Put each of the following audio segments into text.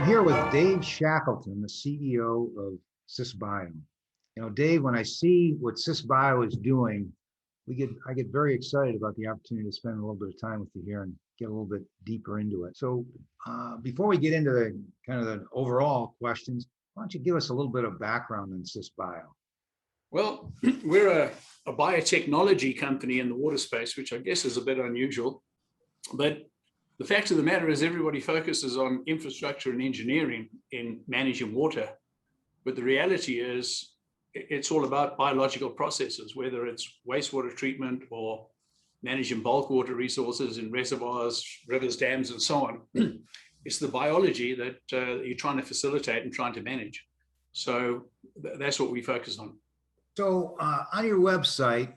here with Dave Shackleton, the CEO of SISbio. You know, Dave, when I see what SISbio is doing, I get very excited about the opportunity to spend a little bit of time with you here and get a little bit deeper into it. So before we get into the kind of the overall questions, why don't you give us a little bit of background on SISbio? Well, we're a biotechnology company in the water space, which I guess is a bit unusual. But the fact of the matter is everybody focuses on infrastructure and engineering in managing water. But the reality is it's all about biological processes, whether it's wastewater treatment or managing bulk water resources in reservoirs, rivers, dams, and so on. It's the biology that you're trying to facilitate and trying to manage. So that's what we focus on. So on your website,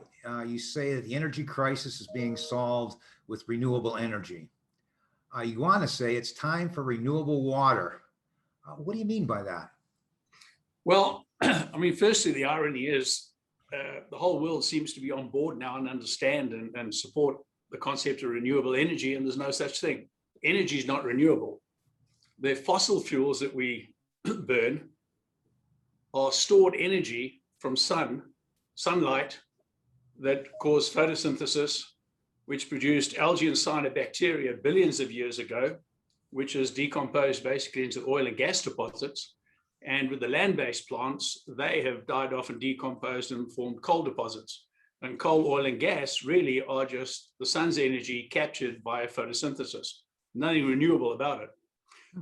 you say that the energy crisis is being solved with renewable energy. You want to say it's time for renewable water. What do you mean by that? Well, I mean, firstly, the irony is the whole world seems to be on board now and understand and support the concept of renewable energy, and there's no such thing. Energy is not renewable. The fossil fuels that we burn are stored energy from sunlight that cause photosynthesis, which produced algae and cyanobacteria billions of years ago, which is decomposed basically into oil and gas deposits. And with the land-based plants, they have died off and decomposed and formed coal deposits. And coal, oil, and gas really are just the sun's energy captured by photosynthesis. Nothing renewable about it.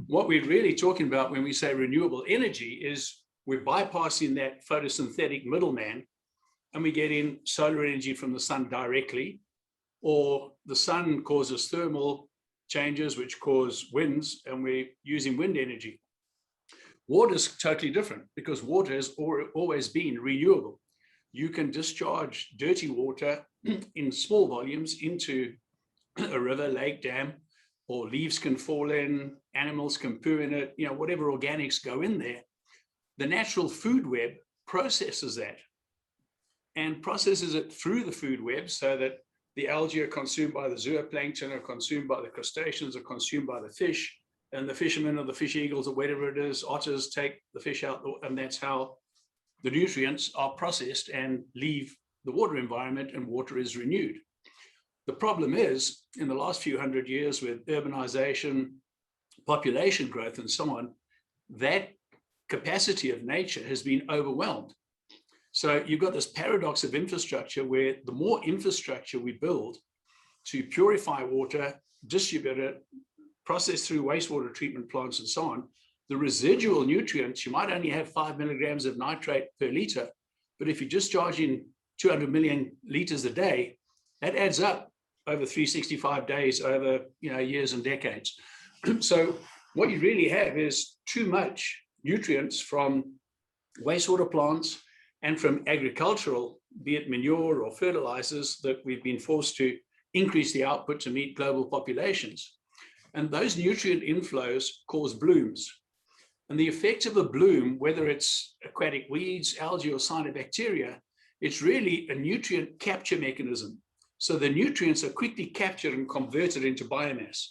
What we're really talking about when we say renewable energy is we're bypassing that photosynthetic middleman, and we get in solar energy from the sun directly, or the sun causes thermal changes which cause winds, and we're using wind energy. Water is totally different because water has always been renewable. You can discharge dirty water in small volumes into a river, lake, dam, or leaves can fall in, animals can poo in it, whatever organics go in there. The natural food web processes that and processes it through the food web so that the algae are consumed by the zooplankton, are consumed by the crustaceans, are consumed by the fish, and the fishermen or the fish eagles or whatever it is, otters take the fish out, and that's how the nutrients are processed and leave the water environment, and water is renewed. The problem is, in the last few hundred years with urbanization, population growth, and so on, that capacity of nature has been overwhelmed. So you've got this paradox of infrastructure where the more infrastructure we build to purify water, distribute it, process through wastewater treatment plants and so on, the residual nutrients, you might only have 5 milligrams of nitrate per liter, but if you're discharging 200 million liters a day, that adds up over 365 days, over years and decades. So what you really have is too much nutrients from wastewater plants and from agricultural, be it manure or fertilizers, that we've been forced to increase the output to meet global populations. And those nutrient inflows cause blooms. And the effect of a bloom, whether it's aquatic weeds, algae, or cyanobacteria, it's really a nutrient capture mechanism. So the nutrients are quickly captured and converted into biomass.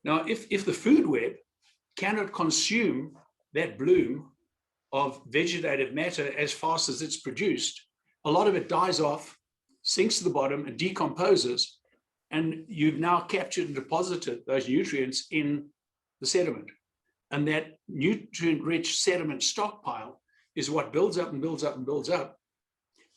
Now, if the food web cannot consume that bloom of vegetative matter as fast as it's produced, a lot of it dies off, sinks to the bottom, and decomposes. And you've now captured and deposited those nutrients in the sediment. And that nutrient-rich sediment stockpile is what builds up and builds up and builds up.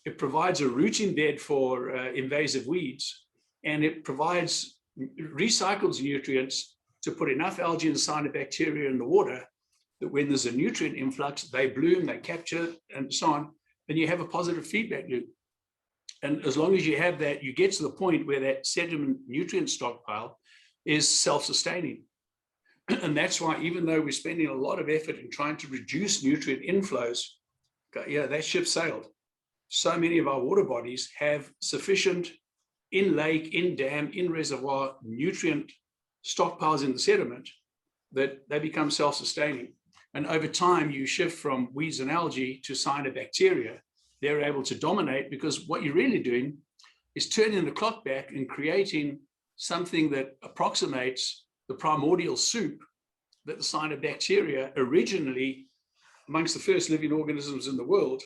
It provides a rooting bed for invasive weeds, and it recycles nutrients to put enough algae and cyanobacteria in the water that when there's a nutrient influx, they bloom, they capture, and so on, and you have a positive feedback loop. And as long as you have that, you get to the point where that sediment nutrient stockpile is self-sustaining. And that's why, even though we're spending a lot of effort in trying to reduce nutrient inflows, that ship sailed. So many of our water bodies have sufficient in lake, in dam, in reservoir nutrient stockpiles in the sediment that they become self-sustaining. And over time, you shift from weeds and algae to cyanobacteria. They're able to dominate, because what you're really doing is turning the clock back and creating something that approximates the primordial soup that the cyanobacteria originally, amongst the first living organisms in the world,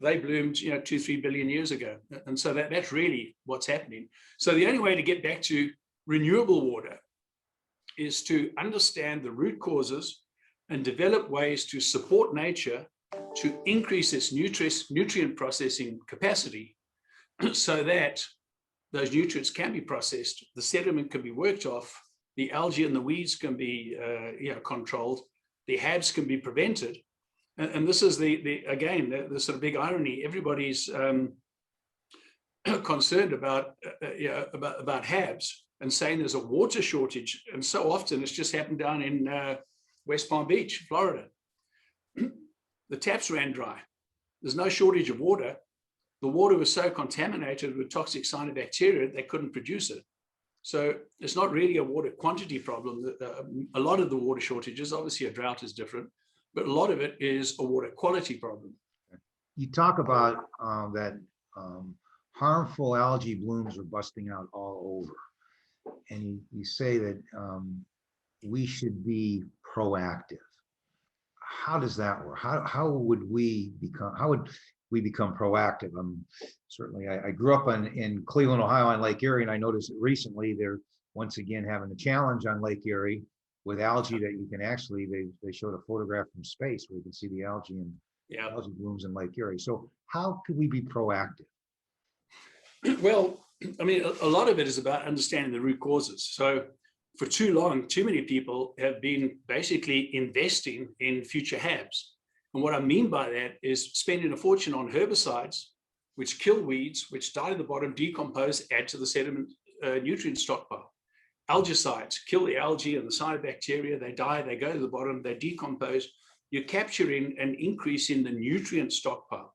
they bloomed, 2-3 billion years ago. And so that's really what's happening. So the only way to get back to renewable water is to understand the root causes and develop ways to support nature to increase its nutrient processing capacity so that those nutrients can be processed, the sediment can be worked off, the algae and the weeds can be controlled, the HABs can be prevented. And this is the sort of big irony. Everybody's concerned about HABs and saying there's a water shortage. And so often it's just happened down in West Palm Beach, Florida. The taps ran dry. There's no shortage of water. The water was so contaminated with toxic cyanobacteria, they couldn't produce it. So it's not really a water quantity problem. A lot of the water shortages, obviously a drought is different, but a lot of it is a water quality problem. You talk about that harmful algae blooms are busting out all over. And you say that we should be proactive. How does that work? How would we become proactive? Certainly, I grew up in Cleveland, Ohio, on Lake Erie, and I noticed that recently they're once again having a challenge on Lake Erie with algae that you can actually, they showed a photograph from space where you can see the algae and algae blooms in Lake Erie. So how could we be proactive? Well, I mean, a lot of it is about understanding the root causes. So for too long, too many people have been basically investing in future HABs. And what I mean by that is spending a fortune on herbicides, which kill weeds, which die at the bottom, decompose, add to the sediment nutrient stockpile. Algicides kill the algae and the cyanobacteria, they die, they go to the bottom, they decompose. You're capturing an increase in the nutrient stockpile.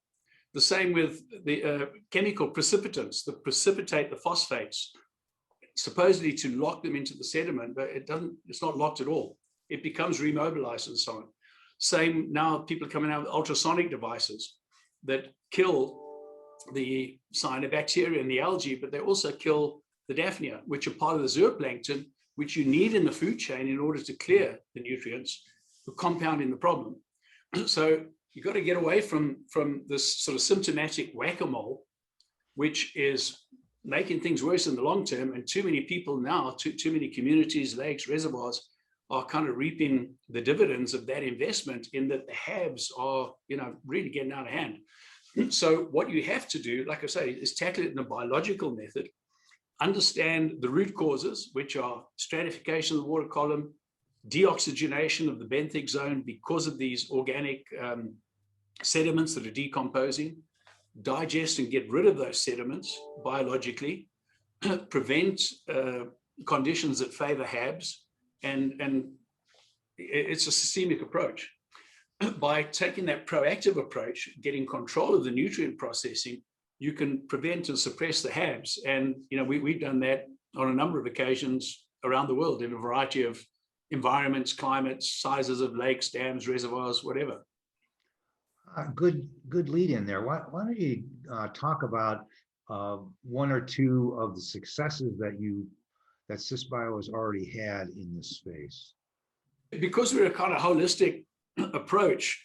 The same with the chemical precipitants that precipitate the phosphates, supposedly to lock them into the sediment, but it's not locked at all. It becomes remobilized and so on. Same now, people are coming out with ultrasonic devices that kill the cyanobacteria and the algae, but they also kill the Daphnia, which are part of the zooplankton, which you need in the food chain in order to clear the nutrients, compounding the problem. So you've got to get away from this sort of symptomatic whack-a-mole, which is making things worse in the long term. And too many people now, too many communities, lakes, reservoirs are kind of reaping the dividends of that investment in that the HABs are, really getting out of hand. So what you have to do, like I say, is tackle it in a biological method, understand the root causes, which are stratification of the water column, deoxygenation of the benthic zone because of these organic sediments that are decomposing, digest and get rid of those sediments biologically, prevent conditions that favor HABs, and it's a systemic approach. By taking that proactive approach, getting control of the nutrient processing, you can prevent and suppress the HABs. And we've done that on a number of occasions around the world in a variety of environments, climates, sizes of lakes, dams, reservoirs, whatever. Good lead in there. Why don't you talk about one or two of the successes that SISbio has already had in this space? Because we're a kind of holistic approach,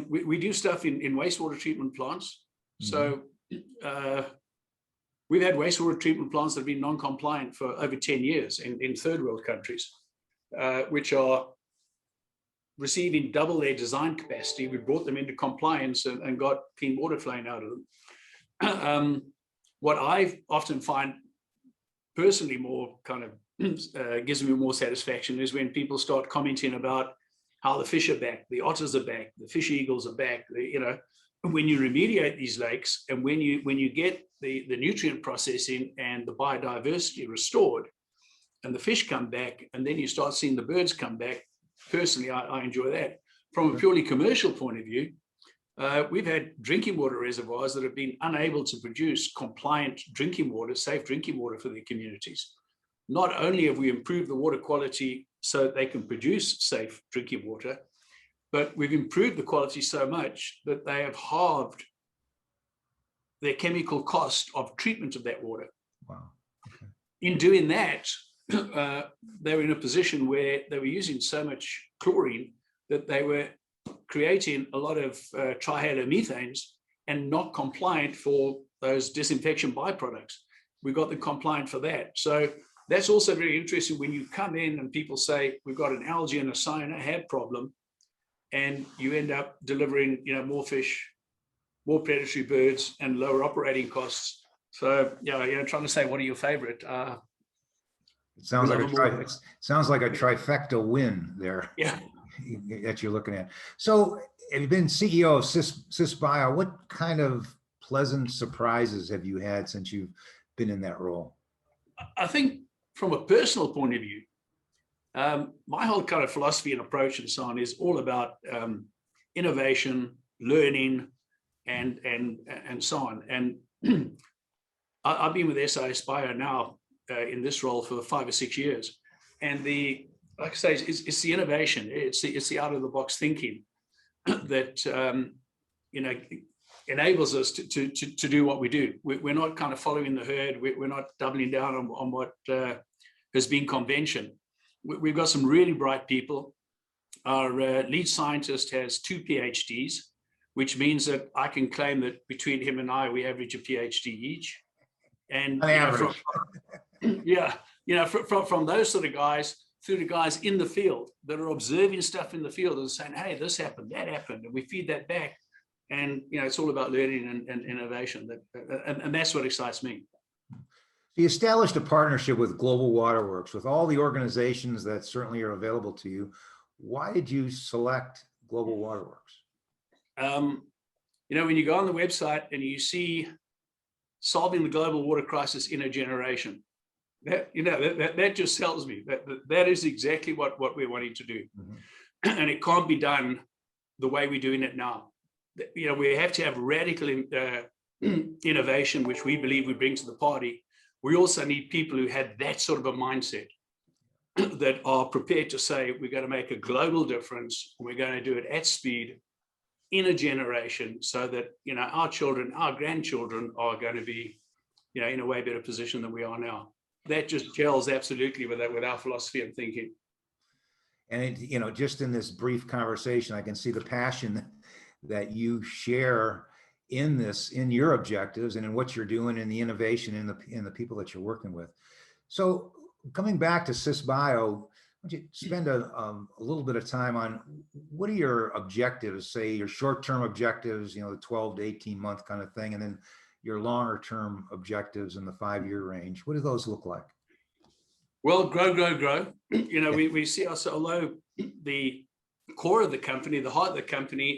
we do stuff in wastewater treatment plants. So we've had wastewater treatment plants that have been non-compliant for over 10 years in third world countries, which are receiving double their design capacity. We brought them into compliance and got clean water flowing out of them. What I often find personally more kind of gives me more satisfaction is when people start commenting about how the fish are back, the otters are back, the fish eagles are back. When you remediate these lakes and when you get the nutrient processing and the biodiversity restored and the fish come back, and then you start seeing the birds come back. Personally, I enjoy that. From a purely commercial point of view, we've had drinking water reservoirs that have been unable to produce compliant drinking water, safe drinking water for their communities. Not only have we improved the water quality so that they can produce safe drinking water, but we've improved the quality so much that they have halved their chemical cost of treatment of that water. Wow. Okay. In doing that, they were in a position where they were using so much chlorine that they were creating a lot of trihalomethanes and not compliant for those disinfection byproducts. We got them compliant for that. So that's also very interesting when you come in and people say, we've got an algae and a cyanohab problem, and you end up delivering, more fish, more predatory birds, and lower operating costs. So, trying to say, what are your favorite? It sounds like a trifecta win there. Yeah. That you're looking at. So have you been CEO of SISbio? What kind of pleasant surprises have you had since you've been in that role? I think from a personal point of view, my whole kind of philosophy and approach and so on is all about innovation, learning, and so on. And I've been with SIS.bio now in this role for 5 or 6 years, and like I say, it's the innovation, it's the out of the box thinking that enables us to do what we do. We're not kind of following the herd. We're not doubling down on what has been convention. We've got some really bright people. Our lead scientist has 2 PhDs, which means that I can claim that between him and I, we average a PhD each. And from those sort of guys through to guys in the field that are observing stuff in the field and saying, hey, this happened, that happened, and we feed that back. And it's all about learning and innovation. And that's what excites me. You established a partnership with Global Waterworks, with all the organizations that certainly are available to you. Why did you select Global Waterworks? When you go on the website and you see solving the global water crisis in a generation, that just tells me that is exactly what we're wanting to do. Mm-hmm. And it can't be done the way we're doing it now. We have to have radical innovation, which we believe we bring to the party. We also need people who have that sort of a mindset, that are prepared to say, we're going to make a global difference. We're going to do it at speed in a generation so that, our children, our grandchildren are going to be, in a way better position than we are now. That just gels absolutely with our philosophy and thinking. And just in this brief conversation, I can see the passion that you share in your objectives and in what you're doing, in the innovation, in the people that you're working with. So coming back to SISbio, why don't you spend a little bit of time on what are your objectives, say your short-term objectives, the 12 to 18 month kind of thing, and then your longer term objectives in the 5-year range. What do those look like? Well, grow. We see ourselves, although the core of the company, the heart of the company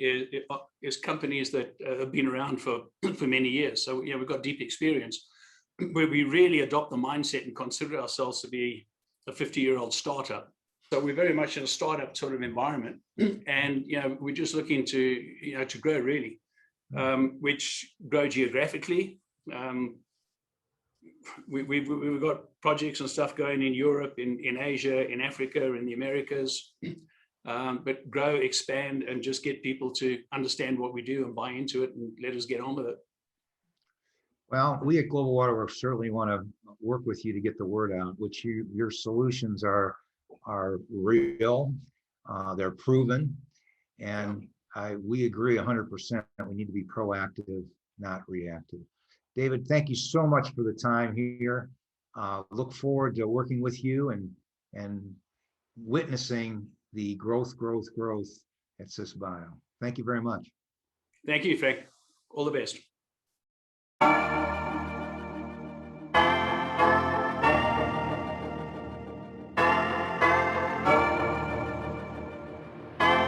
is companies that have been around for many years. So, we've got deep experience, where we really adopt the mindset and consider ourselves to be a 50-year-old startup. So we're very much in a startup sort of environment, and we're just looking to grow really, which grow geographically. We've got projects and stuff going in Europe, in Asia, in Africa, in the Americas, but grow, expand, and just get people to understand what we do and buy into it and let us get on with it. Well, we at Global Waterworks certainly want to work with you to get the word out, which your solutions are real, they're proven, and we agree 100% that we need to be proactive, not reactive. David, thank you so much for the time here. Look forward to working with you and witnessing the growth at SISbio. Thank you very much. Thank you, Frank. All the best.